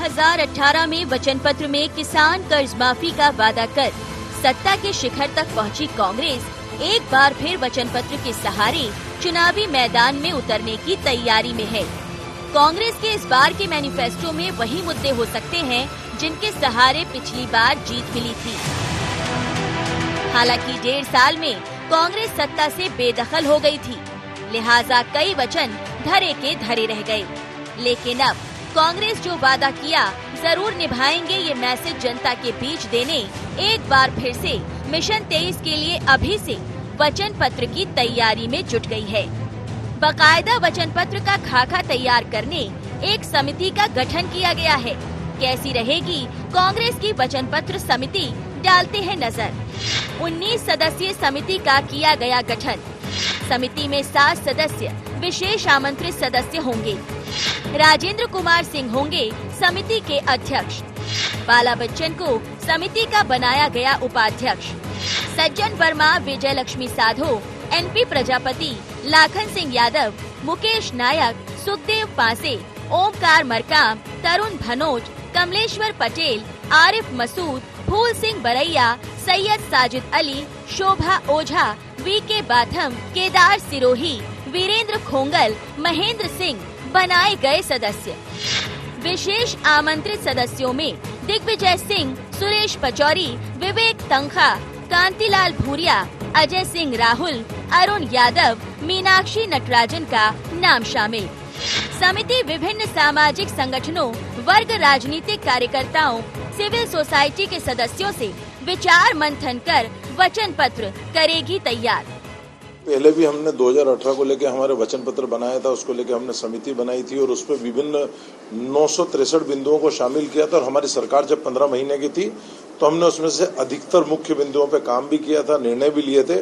2018 में वचन पत्र में किसान कर्ज माफी का वादा कर सत्ता के शिखर तक पहुंची कांग्रेस एक बार फिर वचन पत्र के सहारे चुनावी मैदान में उतरने की तैयारी में है। कांग्रेस के इस बार के मैनिफेस्टो में वही मुद्दे हो सकते हैं जिनके सहारे पिछली बार जीत मिली थी। हालांकि 1.5 साल में कांग्रेस सत्ता से बेदखल हो गई थी, लिहाजा कई वचन धरे के धरे रह गए। लेकिन अब कांग्रेस जो वादा किया जरूर निभाएंगे, ये मैसेज जनता के बीच देने एक बार फिर से मिशन 23 के लिए अभी से वचन पत्र की तैयारी में जुट गई है। बाकायदा वचन पत्र का खाका तैयार करने एक समिति का गठन किया गया है। कैसी रहेगी कांग्रेस की वचन पत्र समिति, डालते हैं नजर। 19 सदस्यीय समिति का किया गया गठन। समिति में 7 सदस्य विशेष आमंत्रित सदस्य होंगे। राजेंद्र कुमार सिंह होंगे समिति के अध्यक्ष। बाला बच्चन को समिति का बनाया गया उपाध्यक्ष। सज्जन वर्मा, विजय लक्ष्मी साधो, एनपी प्रजापति, लाखन सिंह यादव, मुकेश नायक, सुखदेव पासे, ओमकार मरकाम, तरुण भनोज, कमलेश्वर पटेल, आरिफ मसूद, फूल सिंह बरैया, सैयद साजिद अली, शोभा ओझा, वीके बाथम, केदार सिरोही, वीरेंद्र खोंगल, महेंद्र सिंह बनाए गए सदस्य। विशेष आमंत्रित सदस्यों में दिग्विजय सिंह, सुरेश पचौरी, विवेक तंखा, कांतिलाल भूरिया, अजय सिंह राहुल, अरुण यादव, मीनाक्षी नटराजन का नाम शामिल। समिति विभिन्न सामाजिक संगठनों, वर्ग राजनीतिक कार्यकर्ताओं, सिविल सोसाइटी के सदस्यों से विचार मंथन कर वचन पत्र करेगी तैयार। पहले भी हमने 2018 को लेकर हमारे वचन पत्र बनाया था, उसको लेकर हमने समिति बनाई थी और उसमें विभिन्न 963 बिंदुओं को शामिल किया था। और हमारी सरकार जब 15 महीने की थी तो हमने उसमें से अधिकतर मुख्य बिंदुओं पे काम भी किया था, निर्णय भी लिए थे।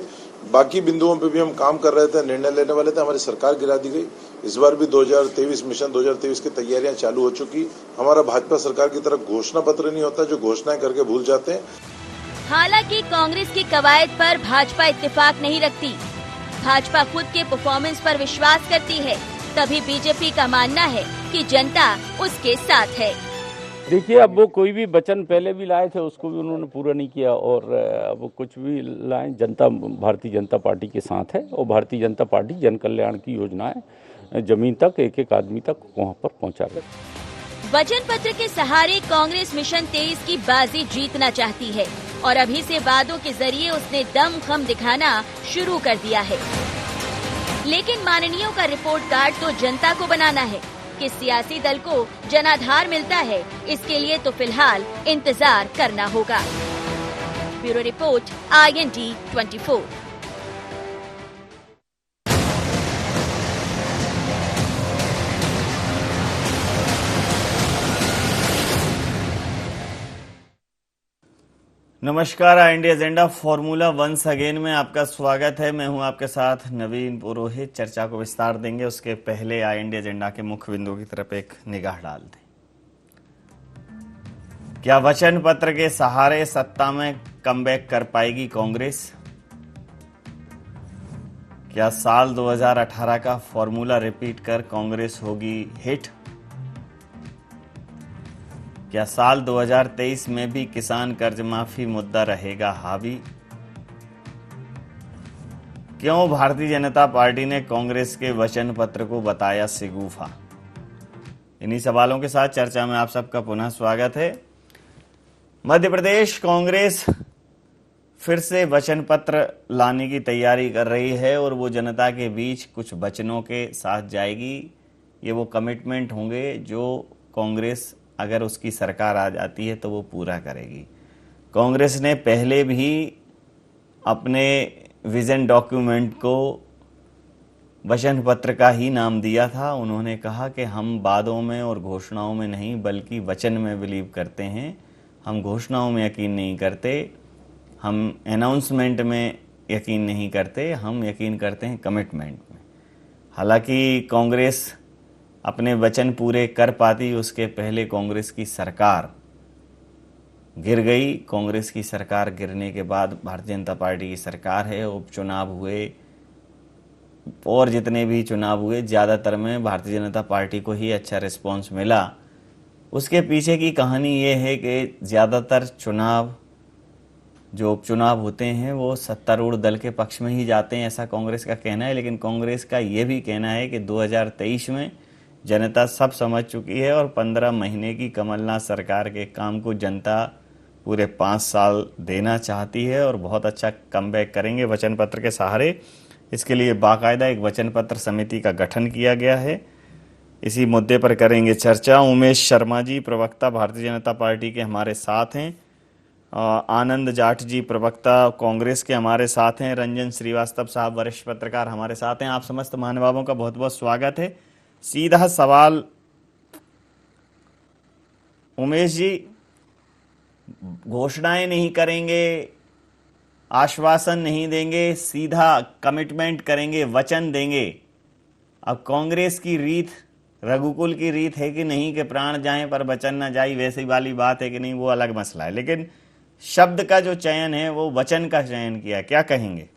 बाकी बिंदुओं पे भी हम काम कर रहे थे, निर्णय लेने वाले थे, हमारी सरकार गिरा दी गई। इस बार भी 2023 मिशन 2023 की तैयारियां चालू हो चुकी। हमारा भाजपा सरकार की तरफ घोषणा पत्र नहीं होता, जो घोषणाएं करके भूल जाते हैं। हालांकि कांग्रेस की कवायद पर भाजपा इत्तेफाक नहीं रखती। भाजपा खुद के परफॉर्मेंस पर विश्वास करती है, तभी बीजेपी का मानना है कि जनता उसके साथ है। देखिए, अब वो कोई भी वचन पहले भी लाए थे उसको भी उन्होंने पूरा नहीं किया और अब कुछ भी लाए, जनता भारतीय जनता पार्टी के साथ है और भारतीय जनता पार्टी जन कल्याण की योजनाएं जमीन तक, एक एक आदमी तक वहां पर पहुंचा गई। वचन पत्र के सहारे कांग्रेस मिशन 23 की बाजी जीतना चाहती है और अभी से वादों के जरिए उसने दम खम दिखाना शुरू कर दिया है। लेकिन माननीयों का रिपोर्ट कार्ड तो जनता को बनाना है। किस सियासी दल को जनाधार मिलता है, इसके लिए तो फिलहाल इंतजार करना होगा। Bureau report, IND 24। नमस्कार, IND agenda formula once again में आपका स्वागत है। मैं हूं आपके साथ नवीन पुरोहित। चर्चा को विस्तार देंगे, उसके पहले IND एजेंडा के मुख्य बिंदुओं की तरफ एक निगाह डाल दें। क्या वचन पत्र के सहारे सत्ता में कमबैक कर पाएगी कांग्रेस? क्या साल 2018 का फॉर्मूला रिपीट कर कांग्रेस होगी हिट? क्या साल 2023 में भी किसान कर्ज माफी मुद्दा रहेगा हावी? क्यों भारतीय जनता पार्टी ने कांग्रेस के वचन पत्र को बताया शिगुफा? इन्हीं सवालों के साथ चर्चा में आप सबका पुनः स्वागत है। मध्य प्रदेश कांग्रेस फिर से वचन पत्र लाने की तैयारी कर रही है और वो जनता के बीच कुछ वचनों के साथ जाएगी। ये वो कमिटमेंट होंगे जो कांग्रेस, अगर उसकी सरकार आ जाती है तो वो पूरा करेगी। कांग्रेस ने पहले भी अपने विजन डॉक्यूमेंट को वचन पत्र का ही नाम दिया था। उन्होंने कहा कि हम वादों में और घोषणाओं में नहीं बल्कि वचन में बिलीव करते हैं। हम घोषणाओं में यकीन नहीं करते, हम अनाउंसमेंट में यकीन नहीं करते, हम यकीन करते हैं कमिटमेंट में। हालांकि कांग्रेस अपने वचन पूरे कर पाती, उसके पहले कांग्रेस की सरकार गिर गई। कांग्रेस की सरकार गिरने के बाद भारतीय जनता पार्टी की सरकार है। उपचुनाव हुए और जितने भी चुनाव हुए ज़्यादातर में भारतीय जनता पार्टी को ही अच्छा रिस्पांस मिला। उसके पीछे की कहानी ये है कि ज़्यादातर जो उपचुनाव होते हैं वो सत्तारूढ़ दल के पक्ष में ही जाते हैं, ऐसा कांग्रेस का कहना है। लेकिन कांग्रेस का ये भी कहना है कि 2023 में जनता सब समझ चुकी है और 15 महीने की कमलनाथ सरकार के काम को जनता पूरे 5 साल देना चाहती है और बहुत अच्छा कमबैक करेंगे वचन पत्र के सहारे। इसके लिए बाकायदा एक वचन पत्र समिति का गठन किया गया है। इसी मुद्दे पर करेंगे चर्चा। उमेश शर्मा जी प्रवक्ता भारतीय जनता पार्टी के हमारे साथ हैं, आनंद जाट जी प्रवक्ता कांग्रेस के हमारे साथ हैं, रंजन श्रीवास्तव साहब वरिष्ठ पत्रकार हमारे साथ हैं। आप समस्त महानुभावों का बहुत बहुत स्वागत है। सीधा सवाल उमेश जी, घोषणाएं नहीं करेंगे, आश्वासन नहीं देंगे, सीधा कमिटमेंट करेंगे, वचन देंगे। अब कांग्रेस की रीत रघुकुल की रीत है कि नहीं कि प्राण जाएं पर वचन न जाए, वैसी वाली बात है कि नहीं, वो अलग मसला है। लेकिन शब्द का जो चयन है वो वचन का चयन किया, क्या कहेंगे?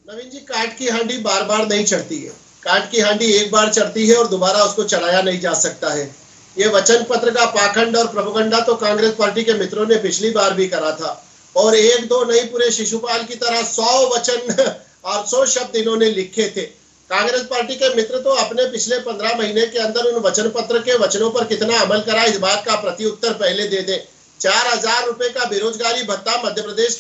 नवीन जी, काट की हांडी बार बार नहीं चढ़ती है। काट की हांडी एक बार चढ़ती है और दोबारा उसको चढ़ाया नहीं जा सकता है। ये वचन पत्र का पाखंड और प्रोपेगेंडा तो कांग्रेस पार्टी के मित्रों ने पिछली बार भी करा था और एक दो नहीं, पूरे शिशुपाल की तरह 100 वचन और 100 शब्द इन्होंने लिखे थे। कांग्रेस पार्टी के मित्र तो अपने पिछले 15 महीने के अंदर उन वचन पत्र के वचनों पर कितना अमल करा, इस बात का प्रत्युत्तर पहले दे दें। 4,000 रुपए का बेरोजगारी भत्ता मध्य प्रदेश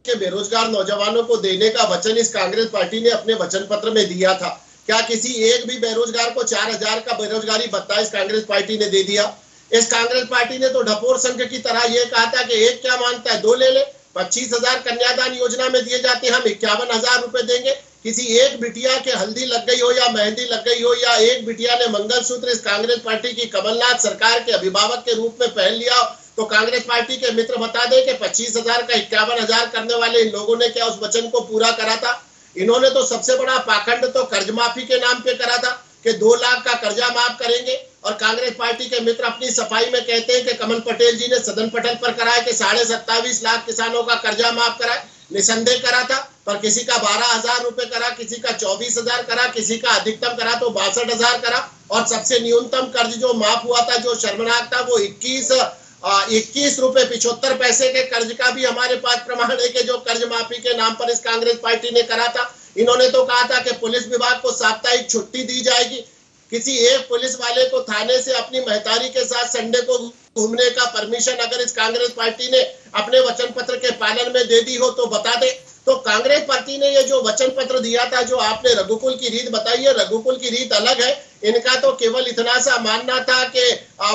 के बेरोजगार नौजवानों को देने का वचन इस कांग्रेस पार्टी ने अपने वचन पत्र में दिया था। क्या किसी एक भी बेरोजगार को 4,000 का बेरोजगारी भत्ता इस कांग्रेस पार्टी ने दे दिया? इस कांग्रेस पार्टी ने तो ढपोर संघ की तरह यह कहा था कि एक क्या मांगता है, 2 ले ले। 25,000 कन्यादान योजना में दिए जाते हैं, हम 51,000 रुपए देंगे। किसी एक बिटिया के हल्दी लग गई हो या मेहंदी लग गई हो या एक बिटिया ने मंगलसूत्र इस कांग्रेस पार्टी की कमलनाथ सरकार के अभिभावक के रूप में पहन लिया, तो कांग्रेस पार्टी के मित्र बता दें कि 25,000 का 51,000 करने वाले इन लोगों ने क्या उस वचन को पूरा करा था? इन्होंने तो सबसे बड़ा पाखंड तो कर्ज माफी के नाम पे करा था कि 2 लाख का कर्जा माफ करेंगे, और कांग्रेस पार्टी के मित्र अपनी सफाई में कहते हैं कि कमल पटेल जी ने सदन पटल पर कराया कि 27.5 लाख किसानों का कर्जा माफ कराए। निसंदेह करा था, पर किसी का 12,000 रुपए करा, किसी का 24,000 करा, किसी का अधिकतम करा तो 62,000 करा, और सबसे न्यूनतम कर्ज जो माफ हुआ था, जो शर्मनाक था, वो 21 रुपए 75 पैसे के कर्ज का भी हमारे पास प्रमाण है कि जो कर्ज माफी के नाम पर इस कांग्रेस पार्टी ने करा था। इन्होंने तो कहा था कि पुलिस विभाग को साप्ताहिक छुट्टी दी जाएगी। किसी एक पुलिस वाले को थाने से अपनी महतारी के साथ संडे को घूमने का परमिशन अगर इस कांग्रेस पार्टी ने अपने वचन पत्र के पालन में दे दी हो तो बता दे। तो कांग्रेस पार्टी ने ये जो वचन पत्र दिया था, जो आपने रघुकुल की रीत बताई है, रघुकुल की रीत अलग है। इनका तो केवल इतना सा मानना था कि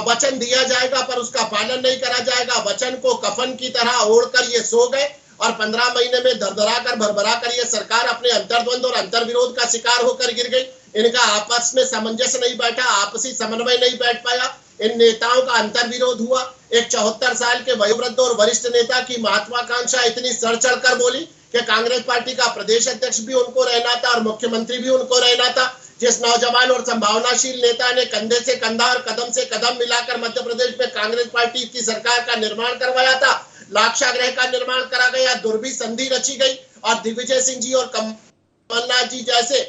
वचन दिया जाएगा पर उसका पालन नहीं करा जाएगा। वचन को कफन की तरह ओढ़कर ये सो गए और 15 महीने में दरदरा कर भरभरा कर ये सरकार अपने अंतर्द्वंद और अंतर्विरोध का शिकार होकर गिर गई। इनका आपस में सामंजस्य नहीं बैठा, आपसी समन्वय नहीं बैठ पाया, इन नेताओं का अंतर्विरोध हुआ। एक 74 साल के वयोवृद्ध और वरिष्ठ नेता की महत्वाकांक्षा इतनी सड़ चढ़ कर बोली कि कांग्रेस पार्टी का प्रदेश अध्यक्ष भी उनको रहना था और मुख्यमंत्री भी उनको रहना था। जिस नौजवान और संभावनाशील नेता ने कंधे से कंधा और कदम से कदम मिलाकर मध्य प्रदेश में कांग्रेस पार्टी की सरकार का निर्माण करवाया था, लाक्षागृह का निर्माण करा गया, दुर्भी संधि रची गई, और दिग्विजय सिंह जी और कमलनाथ जी जैसे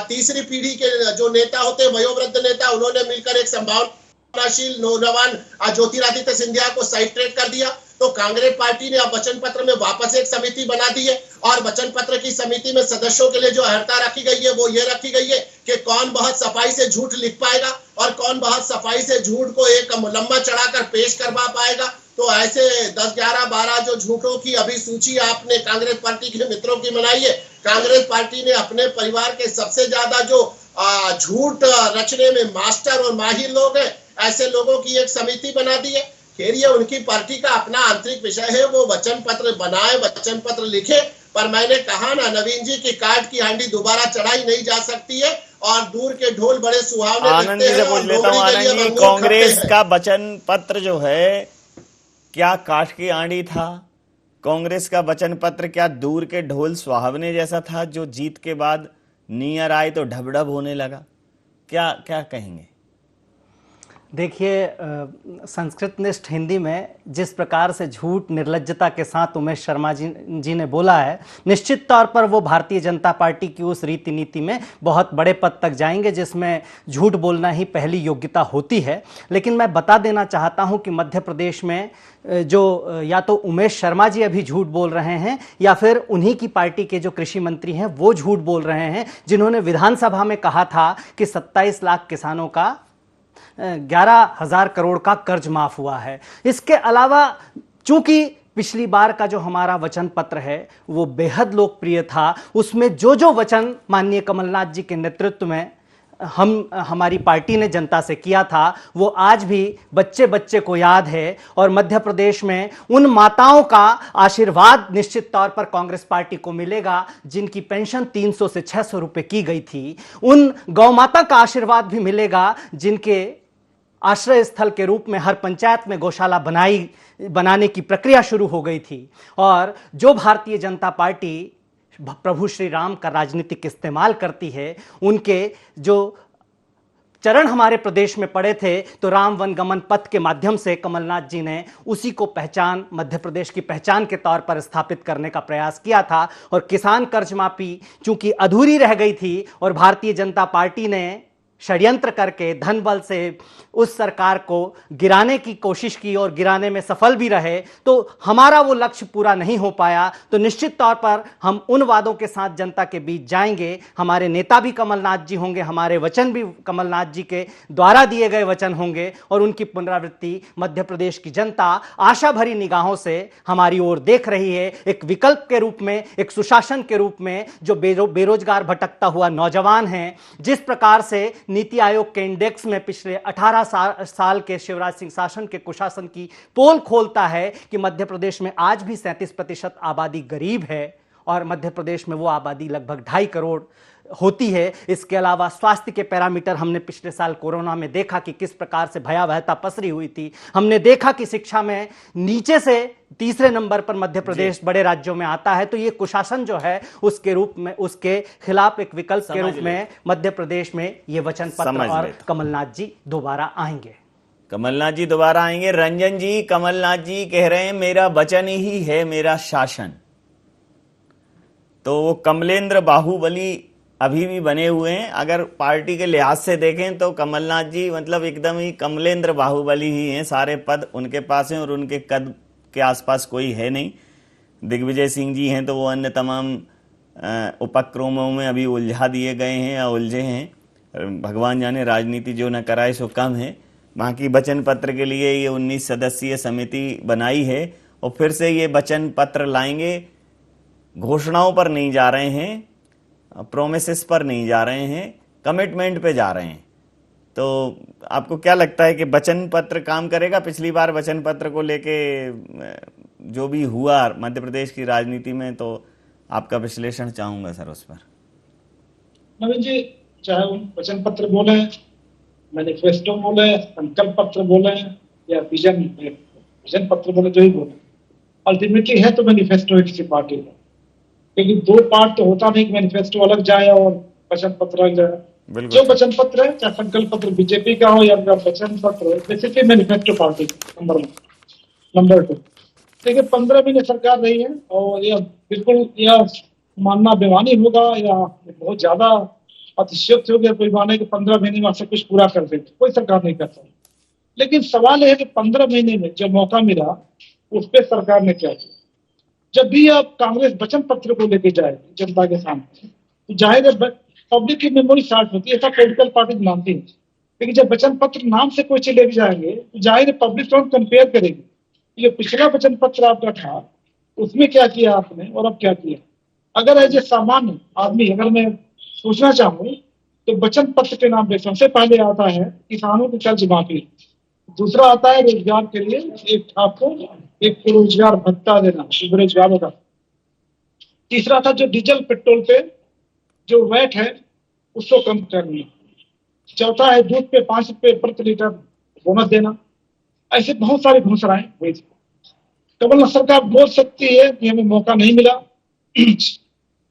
तीसरी पीढ़ी के जो नेता होते, वयोवृद्ध नेता, उन्होंने मिलकर एक संभावनाशील नौजवान ज्योतिरादित्य सिंधिया को साइड ट्रैक कर दिया। तो कांग्रेस पार्टी ने अब वचन पत्र में वापस एक समिति बना दी है, और वचन पत्र की समिति में सदस्यों के लिए जो अर्हता रखी गई है वो ये रखी गई है कि कौन बहुत सफाई से झूठ लिख पाएगा और कौन बहुत सफाई से झूठ को एक मुलम्मा चढ़ाकर पेश करवा पाएगा। तो ऐसे 10, 11, 12 जो झूठों की अभी सूची आपने कांग्रेस पार्टी के मित्रों की बनाई है। कांग्रेस पार्टी ने अपने परिवार के सबसे ज्यादा जो झूठ रचने में मास्टर और माहिर लोग हैं, ऐसे लोगों की एक समिति बना दी है। खैर ये उनकी पार्टी का अपना आंतरिक विषय है, वो वचन पत्र बनाए, वचन पत्र लिखे, पर मैंने कहा ना नवीन जी की काट की हांडी दोबारा चढ़ाई नहीं जा सकती है और दूर के ढोल बड़े सुहावने आनंद जी से पूछ लेता हूँ। आनंद जी, कांग्रेस का वचन पत्र जो है क्या काठ की आंडी था? कांग्रेस का वचन पत्र क्या दूर के ढोल सुहावने जैसा था जो जीत के बाद नियर आए तो ढबढब होने लगा? क्या क्या कहेंगे? देखिए, संस्कृतनिष्ठ हिंदी में जिस प्रकार से झूठ निर्लज्जता के साथ उमेश शर्मा जी ने बोला है, निश्चित तौर पर वो भारतीय जनता पार्टी की उस रीति नीति में बहुत बड़े पद तक जाएंगे जिसमें झूठ बोलना ही पहली योग्यता होती है। लेकिन मैं बता देना चाहता हूं कि मध्य प्रदेश में जो या तो उमेश शर्मा जी अभी झूठ बोल रहे हैं या फिर उन्हीं की पार्टी के जो कृषि मंत्री हैं वो झूठ बोल रहे हैं, जिन्होंने विधानसभा में कहा था कि 27 लाख किसानों का 11,000 करोड़ का कर्ज माफ हुआ है। इसके अलावा चूंकि पिछली बार का जो हमारा वचन पत्र है वो बेहद लोकप्रिय था, उसमें जो वचन माननीय कमलनाथ जी के नेतृत्व में हमारी पार्टी ने जनता से किया था वो आज भी बच्चे बच्चे को याद है। और मध्य प्रदेश में उन माताओं का आशीर्वाद निश्चित तौर पर कांग्रेस पार्टी को मिलेगा जिनकी पेंशन 300 से 600 रुपए की गई थी। उन गौ माता का आशीर्वाद भी मिलेगा जिनके आश्रय स्थल के रूप में हर पंचायत में गौशाला बनाने की प्रक्रिया शुरू हो गई थी। और जो भारतीय जनता पार्टी प्रभु श्री राम का राजनीतिक इस्तेमाल करती है, उनके जो चरण हमारे प्रदेश में पड़े थे तो राम वन गमन पथ के माध्यम से कमलनाथ जी ने उसी को पहचान, मध्य प्रदेश की पहचान के तौर पर स्थापित करने का प्रयास किया था। और किसान कर्ज माफी चूंकि अधूरी रह गई थी और भारतीय जनता पार्टी ने षड्यंत्र करके धन बल से उस सरकार को गिराने की कोशिश की और गिराने में सफल भी रहे, तो हमारा वो लक्ष्य पूरा नहीं हो पाया। तो निश्चित तौर पर हम उन वादों के साथ जनता के बीच जाएंगे। हमारे नेता भी कमलनाथ जी होंगे, हमारे वचन भी कमलनाथ जी के द्वारा दिए गए वचन होंगे और उनकी पुनरावृत्ति मध्य प्रदेश की जनता आशा भरी निगाहों से हमारी ओर देख रही है, एक विकल्प के रूप में, एक सुशासन के रूप में। जो बेरोजगार भटकता हुआ नौजवान है, जिस प्रकार से नीति आयोग के इंडेक्स में पिछले 18 साल के शिवराज सिंह शासन के कुशासन की पोल खोलता है कि मध्य प्रदेश में आज भी 37% आबादी गरीब है और मध्य प्रदेश में वो आबादी लगभग 2.5 करोड़ होती है। इसके अलावा स्वास्थ्य के पैरामीटर हमने पिछले साल कोरोना में देखा कि किस प्रकार से भयावहता पसरी हुई थी। हमने देखा कि शिक्षा में नीचे से तीसरे नंबर पर मध्य प्रदेश बड़े राज्यों में आता है। तो ये कुशासन जो है उसके रूप में, उसके खिलाफ एक विकल्प के रूप में मध्य प्रदेश में ये वचन पत्र और कमलनाथ जी दोबारा आएंगे। कमलनाथ जी दोबारा आएंगे। रंजन जी, कमलनाथ जी कह रहे हैं मेरा वचन ही है मेरा शासन। तो वो कमलेंद्र बाहुबली अभी भी बने हुए हैं। अगर पार्टी के लिहाज से देखें तो कमलनाथ जी मतलब एकदम ही कमलेंद्र बाहुबली ही हैं। सारे पद उनके पास हैं और उनके कद के आसपास कोई है नहीं। दिग्विजय सिंह जी हैं तो वो अन्य तमाम उपक्रमों में अभी उलझा दिए गए हैं या उलझे हैं। भगवान जाने, राजनीति जो न कराए सो कम है। बाकी वचन पत्र के लिए ये 19 सदस्यीय समिति बनाई है और फिर से ये वचन पत्र लाएंगे। घोषणाओं पर नहीं जा रहे हैं, प्रोमिसेस पर नहीं जा रहे हैं, कमिटमेंट पे जा रहे हैं। तो आपको क्या लगता है कि वचन पत्र काम करेगा? पिछली बार वचन पत्र को लेके जो भी हुआ मध्य प्रदेश की राजनीति में, तो आपका विश्लेषण चाहूंगा सर उस पर। नवीन जी, चाहे वचन पत्र बोले, मैनिफेस्टो बोले, संकल्प पत्र बोले या विजन पत्र बोले, जो ही बोले, अल्टीमेटली है तो मैनिफेस्टो है किसी पार्टी का। क्योंकि 2 पार्ट तो होता नहीं कि मैनिफेस्टो अलग जाए और वचन पत्र अलग जाए। जो वचन पत्र है, चाहे संकल्प पत्र बीजेपी का हो या वचन पत्र, basically manifesto party number 1। Number 2, देखिए 15 महीने सरकार रही है और यह बिल्कुल यह मानना बेमानी होगा या बहुत ज्यादा अतिशयोक्ति हो गया कोई माने कि 15 महीने में सब कुछ पूरा कर देते। कोई सरकार नहीं कर सकती। लेकिन सवाल है कि 15 महीने में जो मौका मिला उस पर सरकार ने क्या किया। जब भी आप कांग्रेस वचन पत्र को लेके जाए जनता के सामने, तो जाहिर है पब्लिक की मेमोरी स्टार्ट होती है, ऐसा पॉलिटिकल पार्टी मानती है। लेकिन जब वचन पत्र नाम से कोई चीज लेके जाएंगे तो जाहिर है पब्लिक तो कंपेयर करेगी। जो पिछला वचन पत्र आपका था उसमें क्या किया आपने और अब क्या किया। अगर एज ए सामान्य आदमी अगर मैं सोचना चाहूँ तो वचन पत्र के नाम पे सबसे पहले आता है किसानों की कर्ज माफी, दूसरा आता है रोजगार के लिए एक आपको एक रोजगार भत्ता देना बेरोजगारों का, तीसरा था जो डीजल पेट्रोल पे जो वैट है उसको कम करना, चौथा है दूध पे 5 रुपए प्रति लीटर बोनस देना। ऐसे बहुत सारी घोषणाएं हुई थी। कमलनाथ सरकार बोल सकती है कि हमें मौका नहीं मिला।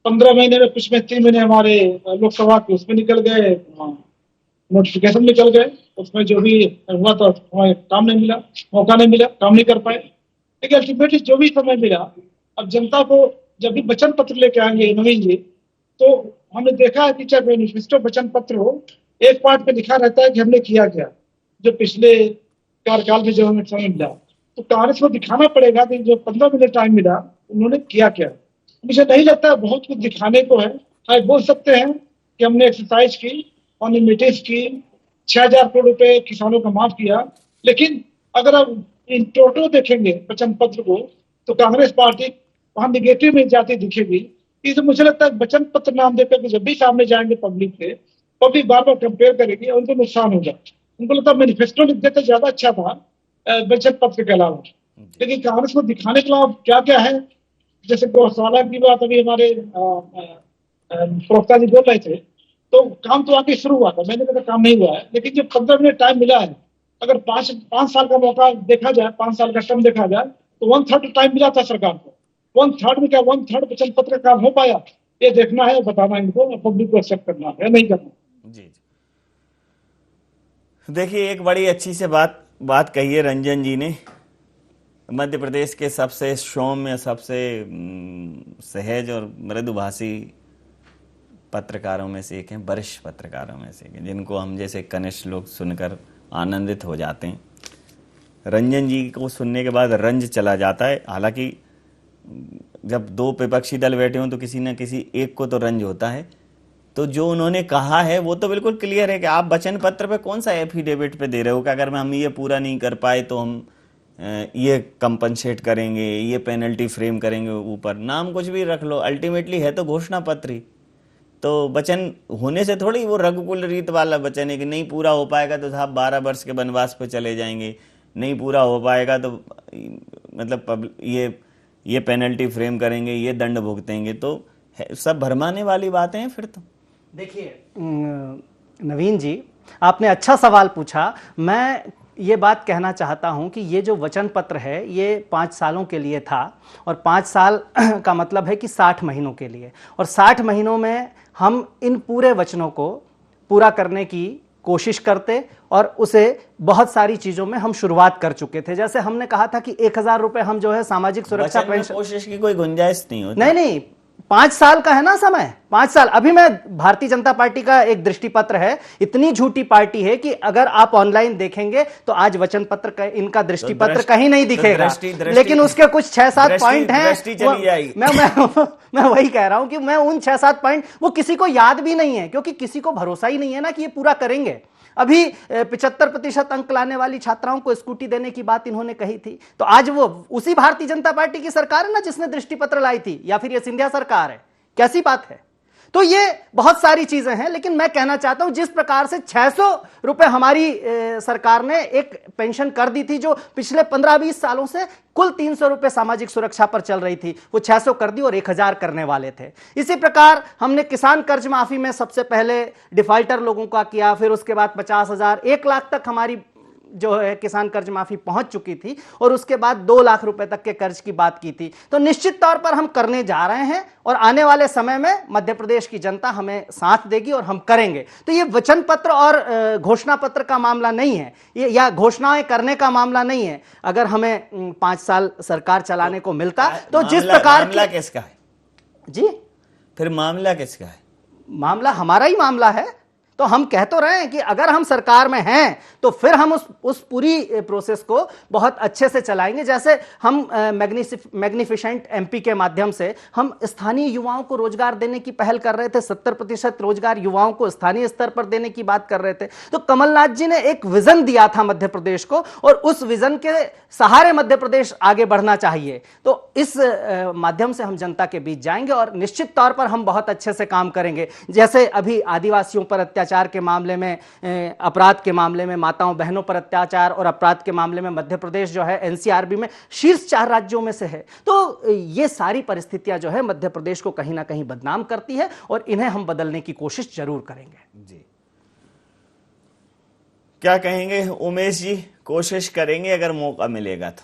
15 महीने में कुछ में 3 महीने हमारे लोकसभा के उसमें निकल गए, नोटिफिकेशन निकल गए, उसमें जो भी हुआ तो हमें काम नहीं मिला, मौका नहीं मिला, काम नहीं कर पाए। लेकिन अल्टीमेटली जो भी समय मिला, अब जनता को जब भी वचन पत्र लेके आएंगे नवीन जी, तो हमने देखा है कि चाहे मैनिफेस्टो वचन पत्र हो, एक पार्ट पे लिखा रहता है कि हमने किया क्या, जो पिछले कार्यकाल में जो हमें समय मिला। तो कांग्रेस को दिखाना पड़ेगा कि जो 15 मिनट टाइम मिला उन्होंने किया क्या। मुझे नहीं लगता है बहुत कुछ दिखाने को है। हाँ, बोल सकते हैं कि हमने एक्सरसाइज की, ऑनिमिटीज की, 6,000 करोड़ रुपए किसानों का माफ किया। लेकिन अगर आप इन टोटल देखेंगे वचन पत्र को, तो कांग्रेस पार्टी वहां निगेटिव में जाती दिखेगी। इसलिए मुझे लगता है वचन पत्र नाम देकर के जब भी सामने जाएंगे पब्लिक के, पब्लिक बार बार कंपेयर करेगी और उनको नुकसान होगा। उनको लगता है मैनिफेस्टो लिख देते ज्यादा अच्छा था वचन पत्र के अलावा। लेकिन कांग्रेस को दिखाने के अलावा क्या क्या है, जैसे गौशाला की बात अभी हमारे प्रवक्ता जी बोल रहे थे, तो काम तो आगे शुरू हुआ था, मैंने कहा काम नहीं हुआ है। लेकिन जो 15 मिनट टाइम मिला है, अगर 5 साल का मौका देखा जाए, 5 साल का टर्म देखा जाए, तो 1/3 टाइम मिला था सरकार को। 1/3 में क्या 1/3 वचन पत्र काम हो पाया, ये देखना है, बताना इनको, पब्लिक को एक्सेप्ट करना है, नहीं करना। जी देखिए, एक बड़ी अच्छी से बात कही है रंजन जी ने। मध्य प्रदेश के सबसे सौम्य, सबसे सहज और मृदुभाषी पत्रकारों में से एक हैं, वरिष्ठ पत्रकारों में से एक हैं, जिनको हम जैसे कनिष्ठ लोग सुनकर आनंदित हो जाते हैं। रंजन जी को सुनने के बाद रंज चला जाता है। हालांकि जब दो विपक्षी दल बैठे हों तो किसी न किसी एक को तो रंज होता है। तो जो उन्होंने कहा है वो तो बिल्कुल क्लियर है कि आप वचन पत्र पे कौन सा एफिडेविट पे दे रहे हो कि अगर हम ये पूरा नहीं कर पाए तो हम ये कंपनसेट करेंगे, ये पेनल्टी फ्रेम करेंगे। ऊपर नाम कुछ भी रख लो, अल्टीमेटली है तो घोषणा पत्र ही। तो वचन होने से थोड़ी वो रघुकुल रीत वाला वचन है कि नहीं पूरा हो पाएगा तो साहब 12 वर्ष के वनवास पे चले जाएंगे, नहीं पूरा हो पाएगा तो मतलब ये पेनल्टी फ्रेम करेंगे, ये दंड भुगतेंगे। तो सब भरमाने वाली बातें हैं फिर तो। देखिए नवीन जी, आपने अच्छा सवाल पूछा। मैं ये बात कहना चाहता हूं कि ये जो वचन पत्र है ये 5 सालों के लिए था, और 5 साल का मतलब है कि 60 महीनों के लिए, और 60 महीनों में हम इन पूरे वचनों को पूरा करने की कोशिश करते, और उसे बहुत सारी चीजों में हम शुरुआत कर चुके थे। जैसे हमने कहा था कि 1,000 रुपए हम जो है सामाजिक सुरक्षा पेंशन, कोशिश की कोई गुंजाइश नहीं होती। नहीं 5 साल का है ना समय, 5 साल। अभी मैं भारतीय जनता पार्टी का एक दृष्टि पत्र है, इतनी झूठी पार्टी है कि अगर आप ऑनलाइन देखेंगे तो आज वचन पत्र का इनका दृष्टि पत्र कहीं नहीं दिखेगा, लेकिन उसके कुछ 6-7 पॉइंट हैं। मैं वही कह रहा हूं कि मैं उन 6-7 पॉइंट, वो किसी को याद भी नहीं है, क्योंकि किसी को भरोसा ही नहीं है ना कि ये पूरा करेंगे। अभी 75% अंक लाने वाली छात्राओं को स्कूटी देने की बात इन्होंने कही थी, तो आज वो उसी भारतीय जनता पार्टी की सरकार है ना जिसने दृष्टि पत्र लाई थी, या फिर ये सिंधिया सरकार है? कैसी बात है। तो ये बहुत सारी चीजें हैं, लेकिन मैं कहना चाहता हूं जिस प्रकार से 600 रुपए हमारी सरकार ने एक पेंशन कर दी थी, जो पिछले 15-20 सालों से कुल 300 रुपए सामाजिक सुरक्षा पर चल रही थी, वो 600 कर दी और 1,000 करने वाले थे। इसी प्रकार हमने किसान कर्ज माफी में सबसे पहले डिफाल्टर लोगों का किया, फिर उसके बाद 50,000, 1 लाख तक हमारी जो है किसान कर्ज माफी पहुंच चुकी थी, और उसके बाद 2 लाख रुपए तक के कर्ज की बात की थी। तो निश्चित तौर पर हम करने जा रहे हैं, और आने वाले समय में मध्य प्रदेश की जनता हमें साथ देगी और हम करेंगे। तो ये वचन पत्र और घोषणा पत्र का मामला नहीं है, ये या घोषणाएं करने का मामला नहीं है। अगर हमें 5 साल सरकार चलाने को मिलता तो जिस प्रकार मामला किसका है जी, फिर मामला किसका है? मामला हमारा ही मामला है। तो हम कह तो रहे हैं कि अगर हम सरकार में हैं तो फिर हम उस पूरी प्रोसेस को बहुत अच्छे से चलाएंगे। जैसे हम मैग्निफिसेंट एमपी के माध्यम से हम स्थानीय युवाओं को रोजगार देने की पहल कर रहे थे, 70% रोजगार युवाओं को स्थानीय स्तर पर देने की बात कर रहे थे। तो कमलनाथ जी ने एक विजन दिया था मध्य प्रदेश को, और उस विजन के सहारे मध्य प्रदेश आगे बढ़ना चाहिए। तो इस माध्यम से हम जनता के बीच जाएंगे, और निश्चित तौर पर हम बहुत अच्छे से काम करेंगे। जैसे अभी आदिवासियों पर अत्याचार के मामले में, अपराध के मामले में, माताओं बहनों पर अत्याचार और अपराध के मामले में मध्य प्रदेश जो है एनसीआरबी में शीर्ष 4 राज्यों में से है। तो ये सारी परिस्थितियां जो है मध्य प्रदेश को कहीं ना कहीं बदनाम करती है, और इन्हें हम बदलने की कोशिश जरूर करेंगे। जी, क्या कहेंगे उमेश जी? कोशिश करेंगे अगर मौका मिलेगा तो।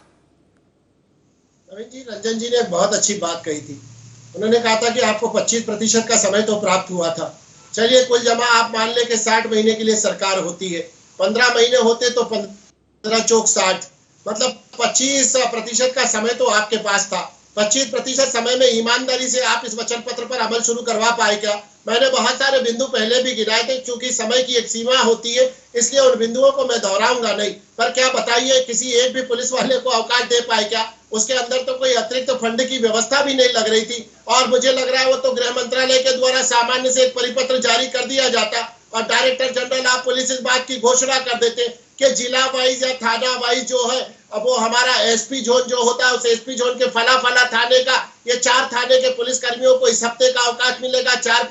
नवीन जी, रंजन जी ने बहुत अच्छी बात कही थी। उन्होंने कहा था कि आपको 25% का समय तो प्राप्त हुआ था, चलिए कुल जमा आप मान ले कि 60 महीने के लिए सरकार होती है, 15 महीने होते तो 15 चौक 60, मतलब 25% का समय तो आपके पास था। 25% समय में ईमानदारी से आप इस वचन पत्र पर अमल शुरू करवा पाए क्या? मैंने बहुत सारे बिंदु पहले भी गिनाए थे, चूंकि समय की एक सीमा होती है इसलिए उन बिंदुओं को मैं दोहराऊंगा नहीं। पर क्या बताइए, किसी एक भी पुलिस वाले को अवकाश दे पाए क्या? उसके अंदर तो कोई अतिरिक्त फंड की व्यवस्था भी नहीं लग रही थी, और मुझे लग रहा है वो तो गृह मंत्रालय के द्वारा सामान्य से एक परिपत्र जारी कर दिया जाता और डायरेक्टर जनरल ऑफ पुलिस इस बात की घोषणा कर देते कि जिला वाइज या थाना वाइज जो है, अब वो हमारा एसपी जोन जो होता है उस एसपी जोन के फला थाने का, ये 4 थाने के पुलिस कर्मियों को इस हफ्ते का अवकाश मिलेगा, 4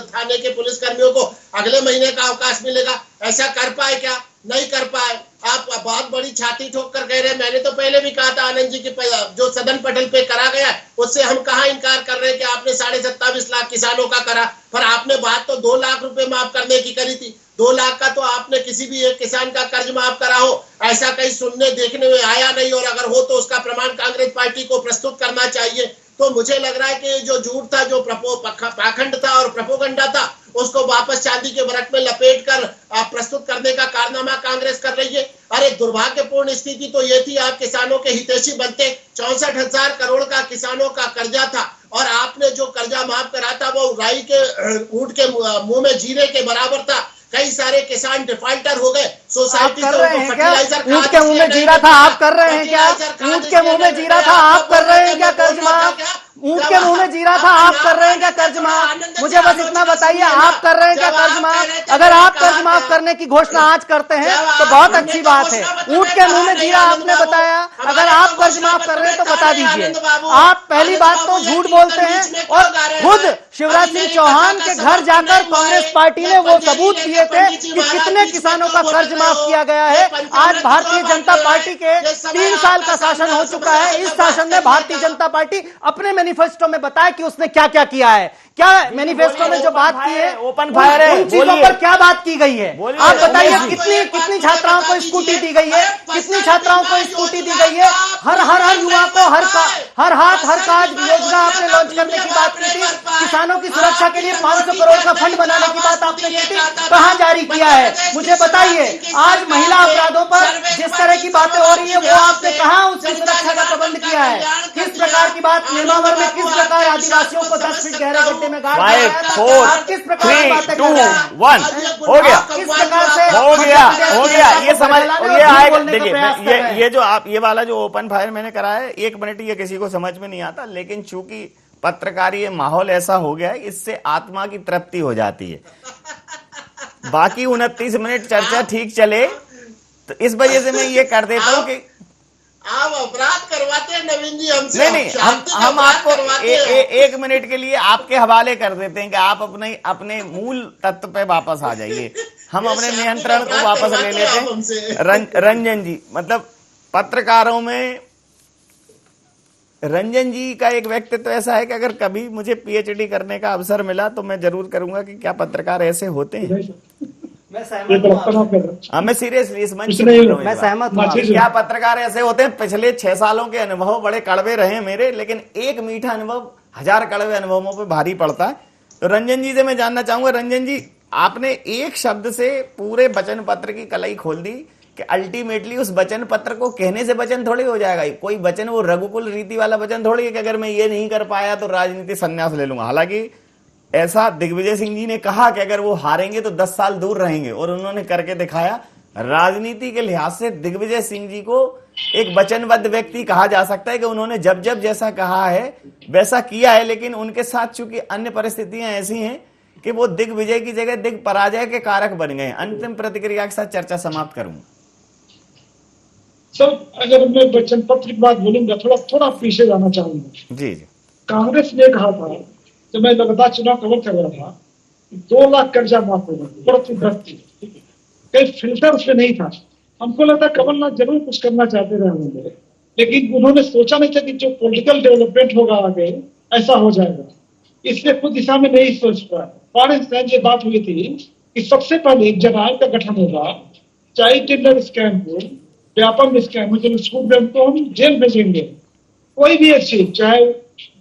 थाने के पुलिस कर्मियों को अगले महीने का अवकाश मिलेगा। ऐसा कर पाए क्या? नहीं कर पाए। आप बहुत बड़ी छाती ठोक कर कह रहे हैं, मैंने तो पहले भी कहा था आनंद जी की जो सदन पटल पे करा गया उससे हम कहाँ इनकार कर रहे हैं कि आपने 27.5 लाख किसानों का करा, पर आपने बात तो 2 लाख रुपए माफ करने की करी थी। 2 लाख का तो आपने किसी भी एक किसान का कर्ज माफ करा हो, ऐसा कहीं सुनने देखने में आया नहीं, और अगर हो तो उसका प्रमाण कांग्रेस पार्टी को प्रस्तुत करना चाहिए। तो मुझे लग रहा है कि जो झूठ था, जो पाखंड था और प्रोपोगंडा था, उसको वापस चांदी के बरक में लपेट कर प्रस्तुत करने का कारनामा कांग्रेस कर रही है। अरे दुर्भाग्यपूर्ण स्थिति तो ये थी, आप किसानों के हितैषी बनते, 64,000 करोड़ का किसानों का कर्जा था और आपने जो कर्जा माफ करा था वो राई के ऊंट के मुंह में जीरे के बराबर था। कई सारे किसान डिफॉल्टर हो गए, सोसाइटी से उनको फर्टिलाइजर ऊंट के मुंह में जीरा था, आप कर रहे हैं क्या? ऊंट के मुंह में जीरा था, आप कर रहे हैं क्या कर्ज माफ? ऊंट के मुंह में जीरा था, आप कर रहे हैं क्या कर्ज माफ? मुझे बस इतना बताइए, आप कर रहे हैं क्या कर्ज माफ? अगर आप कर्ज माफ करने की घोषणा आज करते हैं तो बहुत अच्छी बात है। ऊंट के मुंह में जीरा आपने बताया, अगर आप कर्ज माफ कर रहे हैं तो बता दीजिए। आप पहली बात तो झूठ बोलते हैं, और खुद शिवराज सिंह चौहान के घर जाकर कांग्रेस पार्टी ने वो सबूत दिए थे कि कितने किसानों का कर्ज माफ किया गया है। आज भारतीय जनता पार्टी के 3 साल का शासन हो चुका है। इस शासन में भारतीय जनता पार्टी अपने मैनिफेस्टो में बताया कि उसने क्या क्या किया है। क्या मैनिफेस्टो में जो बात की है, ओपन फायर है, उन चीजों पर क्या बात की गई है? आप बताइए, कितनी छात्राओं को स्कूटी दी गई है? कितनी छात्राओं को स्कूटी दी गई है? हर युवा को हर हाथ हर काज योजना आपने लॉन्च करने की बात की थी। किसानों की सुरक्षा के लिए 500 करोड़ का फंड बनाने की बात आपने की थी, कहां जारी किया है? मुझे बताइए, आज महिला अपराधों पर जिस तरह की बातें हो रही है वो आपने कहां उसकी सुरक्षा का प्रबंध किया है? किस प्रकार की बात निर्मावर में, किस प्रकार आदिवासियों को 10 फीट गहरे गड्ढे में गाड़ दिया गया था? 5, 4, किस प्रकार की 3, बातें 2, कर रहे हैं? 1 हो गया, किस प्रकार से हो गया। ये समझ, ये आएगा। बोलने का देखिए, प्रयास कर रहे हैं। ये जो आप ये वाला जो ओपन फायर मैंने करा है, 1 मिनट ये किसी को समझ में नहीं आता, लेकिन चूंकि पत्रकारी ये माहौल ऐसा हो गया है, इससे आत्मा की तृप्ति हो जाती है। बाकी 29 मिनट चर्चा ठीक चले तो इस वजह से मैं ये कर देता हूं कि आप अपराध करवाते हैं नवीन जी हमसे। नहीं, हम आपको 1 मिनट के लिए आपके हवाले कर देते हैं कि आप अपने मूल तत्व पे वापस आ जाइए। हम अपने नियंत्रण को वापस ले लेते हैं। रंजन जी, मतलब पत्रकारों में रंजन जी का एक व्यक्तित्व ऐसा है कि अगर कभी मुझे पीएचडी करने का अवसर मिला तो मैं जरूर करूंगा कि क्या पत्रकार ऐसे होते हैं। मैं सीरियसली इस मंच पे बोल रहा हूं, मैं सहमत हूं। क्या पत्रकार ऐसे होते हैं? पिछले 6 सालों के अनुभव बड़े कड़वे रहे मेरे, लेकिन एक मीठा अनुभव 1000 कड़वे अनुभवों पे भारी पड़ता है। तो रंजन जी से मैं जानना चाहूंगा, रंजन जी, आपने एक शब्द से पूरे वचन पत्र की कलई खोल दी कि अल्टीमेटली उस वचन पत्र को कहने से वचन थोड़ी हो जाएगा। कोई वचन वो रघुकुल रीति वाला वचन थोड़ी है कि अगर मैं ये नहीं कर पाया तो राजनीति संन्यास ले लूंगा। हालांकि ऐसा दिग्विजय सिंह जी ने कहा कि अगर वो हारेंगे तो 10 साल दूर रहेंगे, और उन्होंने करके दिखाया। राजनीति के लिहाज से दिग्विजय सिंह जी को एक वचनबद्ध व्यक्ति कहा जा सकता है कि उन्होंने जब जैसा कहा है वैसा किया है, लेकिन उनके साथ चूंकि अन्य परिस्थितियां ऐसी हैं कि वो दिग्विजय की जगह दिग पराजय के कारक बन गए। अंतिम प्रतिक्रिया के साथ चर्चा समाप्त करूंगा। सर, अगर मैं वचन पत्र की बात बोलूंगा, थोड़ा पीछे जाना चाहूंगा। जी। कांग्रेस ने कहा था, जब मैं लगातार चुनाव कवर कर रहा था, 2 लाख कर्जा माफ होगा, कई फिल्टर से नहीं था। हमको लगता कमलनाथ जरूर कुछ करना चाहते रहे होंगे, लेकिन उन्होंने सोचा नहीं था कि जो पॉलिटिकल डेवलपमेंट होगा आगे ऐसा हो जाएगा, इसलिए खुद दिशा में नहीं सोच पाया। पाकिस्तान ये बात हुई थी कि सबसे पहले एक जन आयोग का गठन होगा, चाहे टेंडर स्कैम हो, व्यापक स्कैम हो, जो छूट दें तो हम जेल भेजेंगे। कोई भी एक चीज, चाहे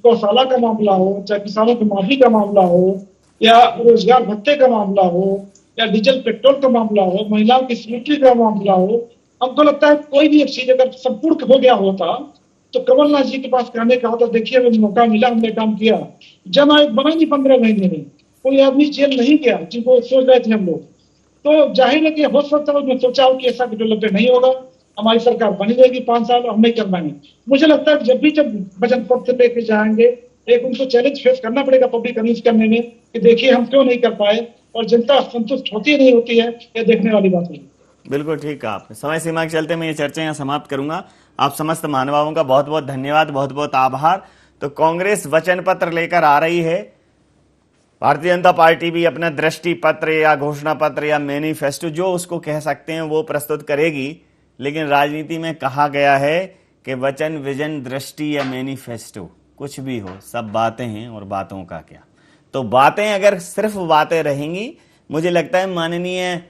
गौशाला का मामला हो, चाहे किसानों की माफी का मामला हो, या रोजगार भत्ते का मामला हो, या डीजल पेट्रोल का मामला हो, महिलाओं की स्कूटी का मामला हो, हमको लगता है कोई भी एक चीज अगर संपूर्ण हो गया होता तो कमलनाथ जी के पास कहने का होता, देखिए हमें मौका मिला, हमने काम किया। जन आयोग बना नहीं 15 महीने में, कोई आदमी जेल नहीं गया जिनको सोच रहे थे हम लोग। तो जाहिर है कि हो सकता है मैं सोचा हूँ कि ऐसा डेवलपमेंट नहीं होगा, हमारी सरकार बनी रहेगी 5 साल, हम नहीं कर पाएंगे। मुझे लगता है जब वचन पत्र लेके जाएंगे, एक उनको चैलेंज फेस करना पड़ेगा पब्लिक कन्विंस करने में कि देखिए हम क्यों नहीं कर पाए, और जनता संतुष्ट होती है नहीं होती है, ये देखने वाली बात है। बिल्कुल ठीक कहा आपने। समय सीमा के चलते मैं ये चर्चा यहाँ समाप्त करूंगा। आप समस्त महानुभावों का बहुत बहुत धन्यवाद, बहुत बहुत आभार। तो कांग्रेस वचन पत्र लेकर आ रही है, भारतीय जनता पार्टी भी अपना दृष्टि पत्र या घोषणा पत्र या मैनिफेस्टो जो उसको कह सकते हैं वो प्रस्तुत करेगी। लेकिन राजनीति में कहा गया है कि वचन, विजन, दृष्टि या मैनिफेस्टो कुछ भी हो, सब बातें हैं और बातों का क्या। तो बातें अगर सिर्फ बातें रहेंगी, मुझे लगता है माननीय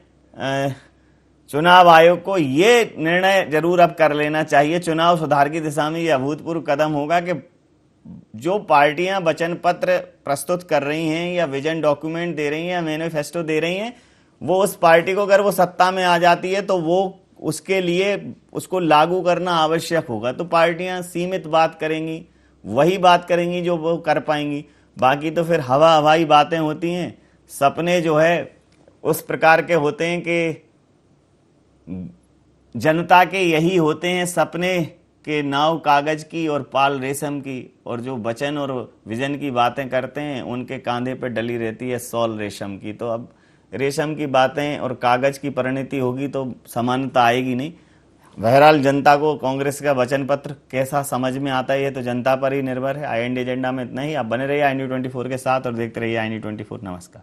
चुनाव आयोग को ये निर्णय जरूर अब कर लेना चाहिए। चुनाव सुधार की दिशा में यह अभूतपूर्व कदम होगा कि जो पार्टियां वचन पत्र प्रस्तुत कर रही हैं या विजन डॉक्यूमेंट दे रही हैं या मैनिफेस्टो दे रही हैं, वो उस पार्टी को अगर वो सत्ता में आ जाती है तो वो उसके लिए उसको लागू करना आवश्यक होगा। तो पार्टियां सीमित बात करेंगी, वही बात करेंगी जो वो कर पाएंगी। बाकी तो फिर हवाई बातें होती हैं। सपने जो है उस प्रकार के होते हैं कि जनता के यही होते हैं सपने के, नाव कागज की और पाल रेशम की, और जो वचन और विजन की बातें करते हैं उनके कांधे पर डली रहती है सॉल रेशम की। तो अब रेशम की बातें और कागज की परिणति होगी तो समानता आएगी नहीं। बहरहाल जनता को कांग्रेस का वचन पत्र कैसा समझ में आता है ये तो जनता पर ही निर्भर है। IND एजेंडा में इतना ही। आप बने रहिए i24 के साथ और देखते रहिए i24। नमस्कार।